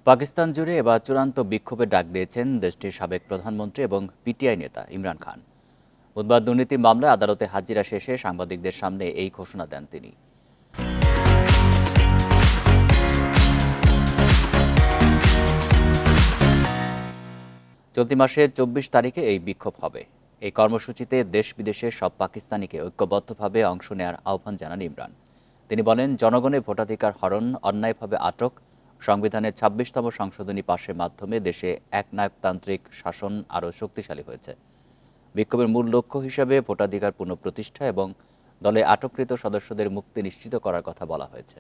পাকিস্তান জুড়ে এবার চূড়ান্ত বিক্ষোভের ডাক দিয়েছেন দেশটির সাবেক প্রধানমন্ত্রী এবং পিটিআই নেতা ইমরান খান। বুধবার দুর্নীতি মামলায় আদালতে হাজিরা শেষে সাংবাদিকদের সামনে এই ঘোষণা দেন তিনি। চলতি মাসের ২৪ তারিখে এই বিক্ষোভ হবে। এই কর্মসূচিতে দেশ বিদেশের সব পাকিস্তানিকে ঐক্যবদ্ধভাবে অংশ নেওয়ার আহ্বান জানান ইমরান। তিনি বলেন, জনগণের ভোটাধিকার হরণ, অন্যায়ভাবে আটক, সংবিধানের ২৬তম সংশোধনী পাশের মাধ্যমে দেশে একনায়কতান্ত্রিক শাসন আরও শক্তিশালী হয়েছে। বিক্ষোভের মূল লক্ষ্য হিসেবে ভোটাধিকার পুনঃপ্রতিষ্ঠা এবং দলে আটককৃত সদস্যদের মুক্তি নিশ্চিত করার কথা বলা হয়েছে।